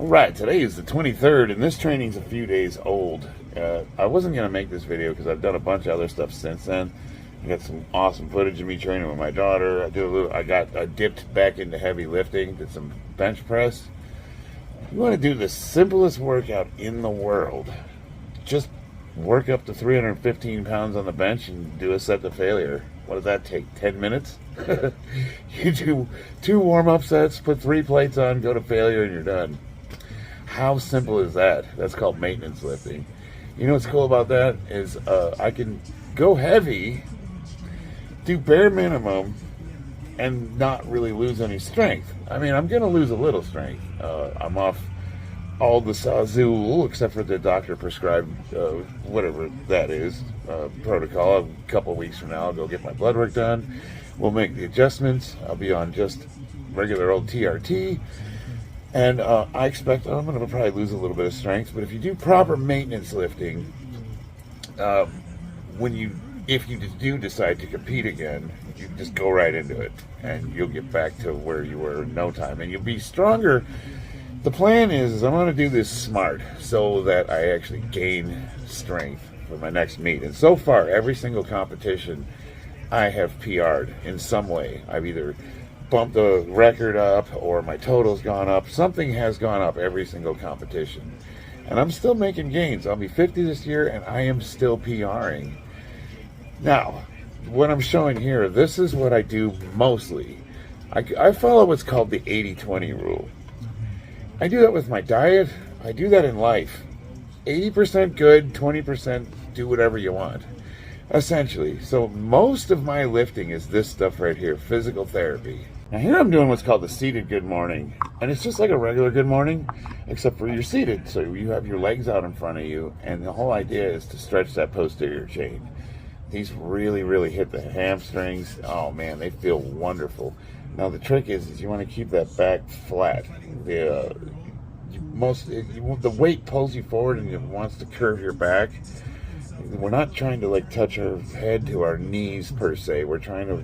Right, today is the 23rd, and this training's a few days old. I wasn't going to make this video because I've done a bunch of other stuff since then. I got some awesome footage of me training with my daughter. I dipped back into heavy lifting, did some bench press. You want to do the simplest workout in the world. Just work up to 315 pounds on the bench and do a set to failure. What does that take? 10 minutes? You do 2 warm-up sets, put 3 plates on, go to failure, and you're done. How simple is that? That's called maintenance lifting. You know what's cool about that is I can go heavy, do bare minimum, and not really lose any strength. I mean, I'm going to lose a little strength. I'm off all the Sazul, except for the doctor prescribed, whatever that is, protocol. A couple weeks from now, I'll go get my blood work done. We'll make the adjustments. I'll be on just regular old TRT. And I expect I'm going to probably lose a little bit of strength. But if you do proper maintenance lifting, if you do decide to compete again, you just go right into it. And you'll get back to where you were in no time. And you'll be stronger. The plan is I'm going to do this smart so that I actually gain strength for my next meet. And so far, every single competition, I have PR'd in some way. I've either bumped the record up or my total's gone up. Something has gone up every single competition. And I'm still making gains. I'll be 50 this year and I am still PRing. Now, what I'm showing here, this is what I do mostly. I follow what's called the 80-20 rule. I do that with my diet. I do that in life. 80% good, 20% do whatever you want. Essentially. So most of my lifting is this stuff right here, physical therapy. Now here I'm doing what's called the seated good morning. And it's just like a regular good morning, except for you're seated. So you have your legs out in front of you. And the whole idea is to stretch that posterior chain. These really, really hit the hamstrings. Oh man, they feel wonderful. Now the trick is you want to keep that back flat. The weight pulls you forward and it wants to curve your back. We're not trying to like touch our head to our knees per se. We're trying to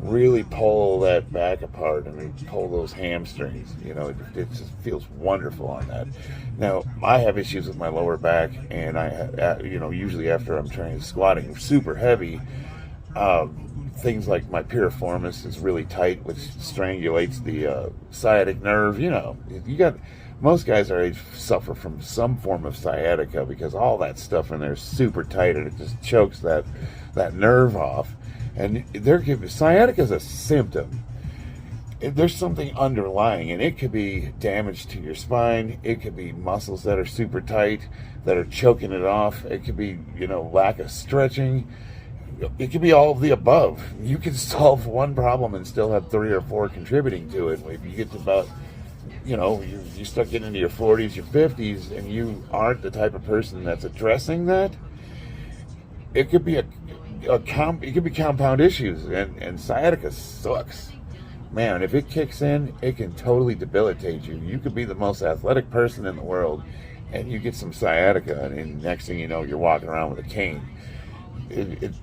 really pull that back apart and pull those hamstrings. You know, it just feels wonderful on that. Now, I have issues with my lower back, and usually after I'm squatting super heavy, things like my piriformis is really tight, which strangulates the sciatic nerve. You know, most guys our age suffer from some form of sciatica because all that stuff in there is super tight and it just chokes that nerve off. And sciatica is a symptom. There's something underlying, and it could be damage to your spine. It could be muscles that are super tight that are choking it off. It could be, lack of stretching. It could be all of the above. You can solve one problem and still have 3 or 4 contributing to it. If you get to about, you start getting into your 40s, your 50s, and you aren't the type of person that's addressing that, it could be compound issues, and sciatica sucks. Man, if it kicks in, it can totally debilitate you. You could be the most athletic person in the world, and you get some sciatica, and next thing you know, you're walking around with a cane.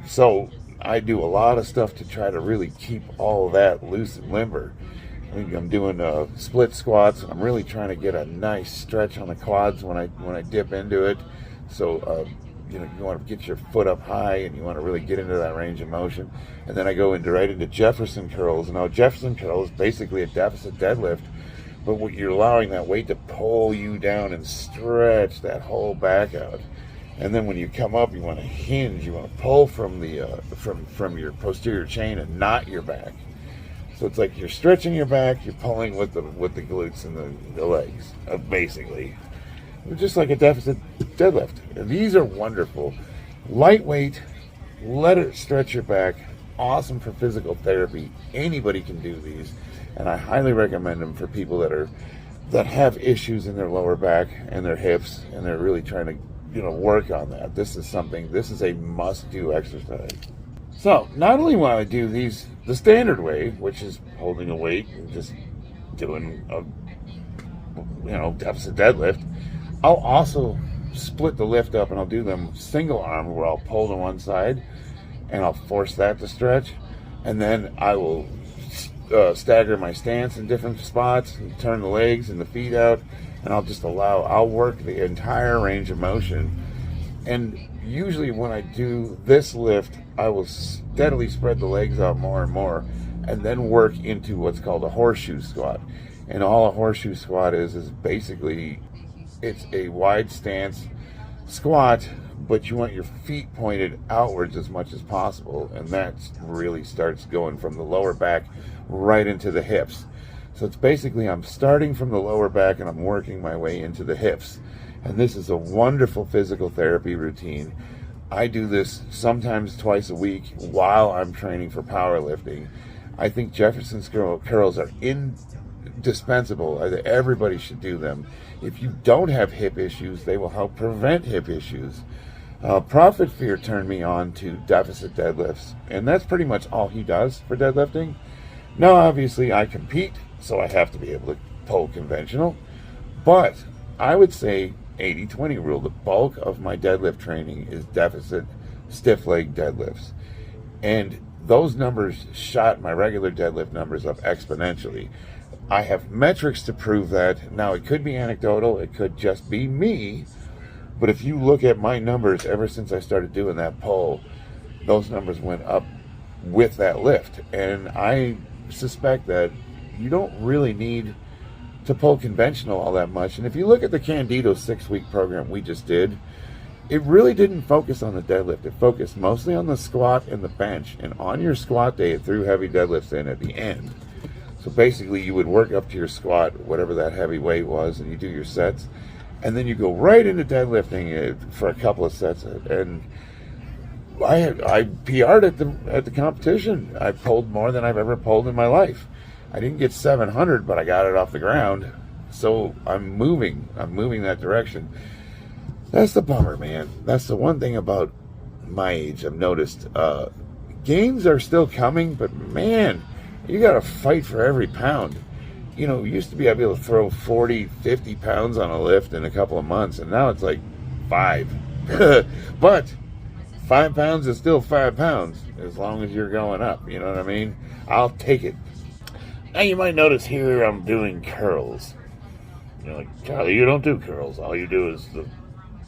So I do a lot of stuff to try to really keep all of that loose and limber. I'm doing split squats. I'm really trying to get a nice stretch on the quads when I dip into it. So you want to get your foot up high and you want to really get into that range of motion. And then I go right into Jefferson curls. Now Jefferson curl is basically a deficit deadlift, but what you're allowing that weight to pull you down and stretch that whole back out. And then when you come up, you want to hinge. You want to pull from the from your posterior chain and not your back. So it's like you're stretching your back, you're pulling with the glutes and the legs, basically. Just like a deficit deadlift. And these are wonderful. Lightweight, let it stretch your back. Awesome for physical therapy. Anybody can do these. And I highly recommend them for people that have issues in their lower back and their hips, and they're really trying to work on that. This is a must-do exercise. So, not only will I do these the standard way, which is holding a weight and just doing a deficit deadlift, I'll also split the lift up and I'll do them single arm where I'll pull to one side and I'll force that to stretch, and then I will stagger my stance in different spots and turn the legs and the feet out and I'll work the entire range of motion. And usually when I do this lift, I will steadily spread the legs out more and more, and then work into what's called a horseshoe squat. And all a horseshoe squat is basically, it's a wide stance squat, but you want your feet pointed outwards as much as possible, and that really starts going from the lower back right into the hips. So it's basically, I'm starting from the lower back and I'm working my way into the hips. And this is a wonderful physical therapy routine. I do this sometimes twice a week while I'm training for powerlifting. I think Jefferson's curls are indispensable. Everybody should do them. If you don't have hip issues, they will help prevent hip issues. Prophet Fear turned me on to deficit deadlifts, and that's pretty much all he does for deadlifting. Now, obviously, I compete, so I have to be able to pull conventional, but I would say 80-20 rule. The bulk of my deadlift training is deficit stiff leg deadlifts, and those numbers shot my regular deadlift numbers up exponentially. I have metrics to prove that. Now, it could be anecdotal, it could just be me, but if you look at my numbers ever since I started doing that pull, those numbers went up with that lift. And I suspect that you don't really need to pull conventional all that much. And if you look at the Candido 6-week program we just did, it really didn't focus on the deadlift. It focused mostly on the squat and the bench. And on your squat day, it threw heavy deadlifts in at the end. So basically, you would work up to your squat, whatever that heavy weight was, and you do your sets. And then you go right into deadlifting for a couple of sets. And I PR'd at the competition. I pulled more than I've ever pulled in my life. I didn't get 700, but I got it off the ground. So I'm moving that direction. That's the bummer, man. That's the one thing about my age I've noticed. Gains are still coming, but man, you got to fight for every pound. You know, used to be I'd be able to throw 40, 50 pounds on a lift in a couple of months, and now it's like 5. But 5 pounds is still 5 pounds as long as you're going up. You know what I mean? I'll take it. Now you might notice here I'm doing curls. You're like, Charlie, you don't do curls. All you do is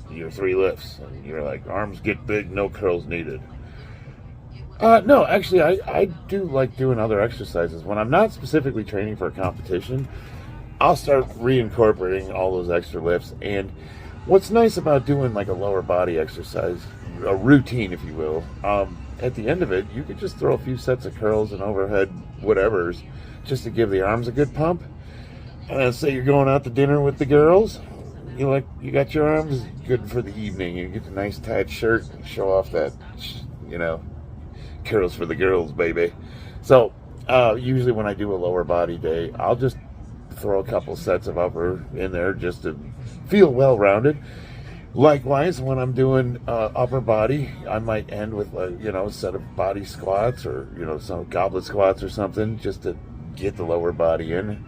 your 3 lifts. And you're like, arms get big, no curls needed. No, actually, I do like doing other exercises. When I'm not specifically training for a competition, I'll start reincorporating all those extra lifts. And what's nice about doing like a lower body exercise, a routine, if you will, at the end of it, you could just throw a few sets of curls and overhead whatevers just to give the arms a good pump. And say you're going out to dinner with the girls, you got your arms good for the evening. You get a nice tight shirt and show off that, curls for the girls, baby. So usually when I do a lower body day, I'll just throw a couple sets of upper in there just to feel well-rounded. Likewise, when I'm doing upper body, I might end with a set of body squats or some goblet squats or something just to get the lower body in.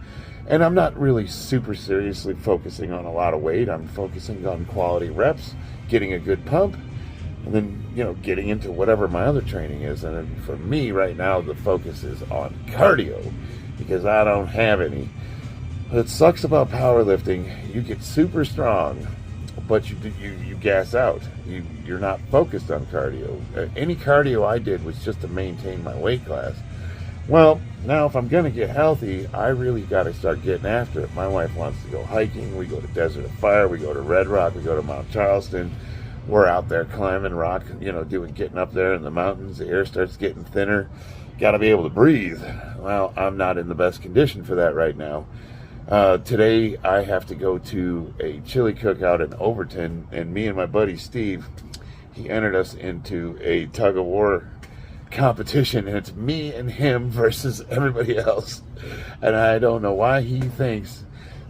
And I'm not really super seriously focusing on a lot of weight. I'm focusing on quality reps, getting a good pump, and then getting into whatever my other training is. And then for me right now, the focus is on cardio because I don't have any. What sucks about powerlifting, you get super strong, but you gas out. You're not focused on cardio. Any cardio I did was just to maintain my weight class. Well, now if I'm going to get healthy, I really got to start getting after it. My wife wants to go hiking. We go to Desert of Fire. We go to Red Rock. We go to Mount Charleston. We're out there climbing rock, getting up there in the mountains. The air starts getting thinner. Got to be able to breathe. Well, I'm not in the best condition for that right now. Today, I have to go to a chili cookout in Overton, and me and my buddy Steve, he entered us into a tug-of-war competition, and it's me and him versus everybody else. And I don't know why he thinks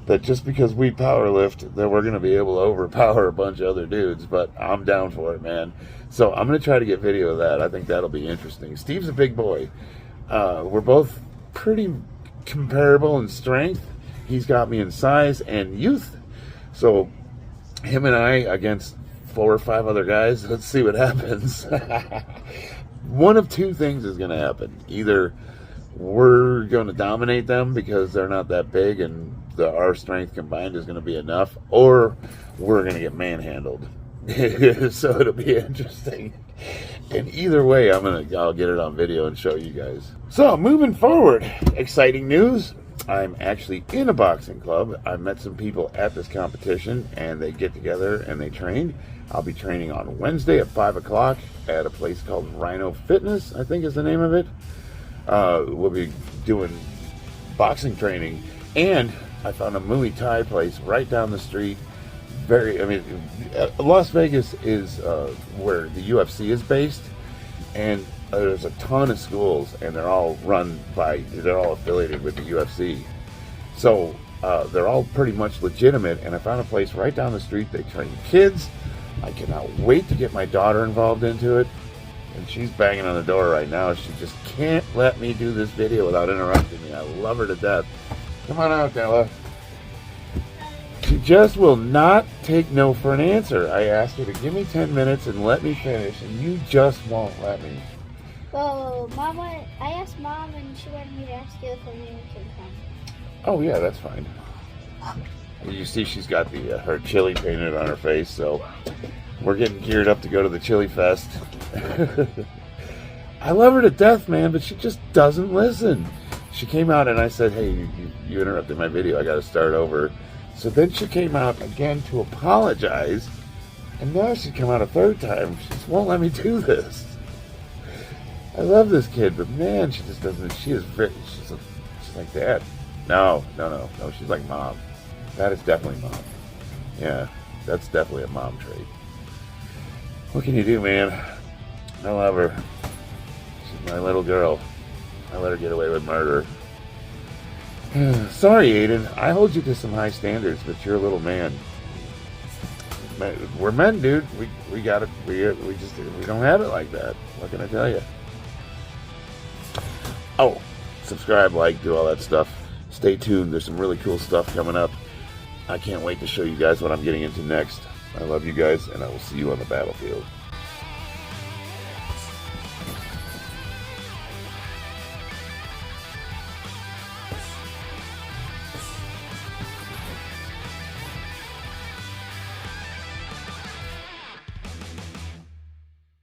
that just because we powerlift that we're going to be able to overpower a bunch of other dudes, but I'm down for it, man. So I'm going to try to get video of that. I think that'll be interesting. Steve's a big boy. We're both pretty comparable in strength. He's got me in size and youth. So him and I against 4 or 5 other guys, let's see what happens. One of 2 things is going to happen. Either we're going to dominate them because they're not that big and our strength combined is going to be enough, or we're going to get manhandled. So it'll be interesting. And either way, I'll get it on video and show you guys. So moving forward, exciting news. I'm actually in a boxing club. I met some people at this competition, and they get together and they train. I'll be training on Wednesday at 5 o'clock at a place called Rhino Fitness, I think is the name of it. We'll be doing boxing training, and I found a Muay Thai place right down the street. Las Vegas is where the UFC is based, and there's a ton of schools, and they're all affiliated with the UFC. So they're all pretty much legitimate, and I found a place right down the street. They train kids. I cannot wait to get my daughter involved into it, and she's banging on the door right now. She just can't let me do this video without interrupting me. I love her to death. Come on out, Della. She just will not take no for an answer. I asked her to give me 10 minutes and let me finish, and you just won't let me. Well, I asked Mom, and she wanted me to ask you if anyone can come. Oh, yeah, that's fine. You see she's got her chili painted on her face, so we're getting geared up to go to the Chili Fest. I love her to death, man, but she just doesn't listen. She came out and I said, hey, you interrupted my video. I got to start over. So then she came out again to apologize, and now she's come out a third time. She just won't let me do this. I love this kid, but man, she just doesn't. She's like Dad. No. She's like Mom. That is definitely Mom. Yeah, that's definitely a mom trait. What can you do, man? I love her. She's my little girl. I let her get away with murder. Sorry, Aiden. I hold you to some high standards, but you're a little man. We're men, dude. We got it. We don't have it like that. What can I tell you? Oh, subscribe, like, do all that stuff. Stay tuned. There's some really cool stuff coming up. I can't wait to show you guys what I'm getting into next. I love you guys, and I will see you on the battlefield.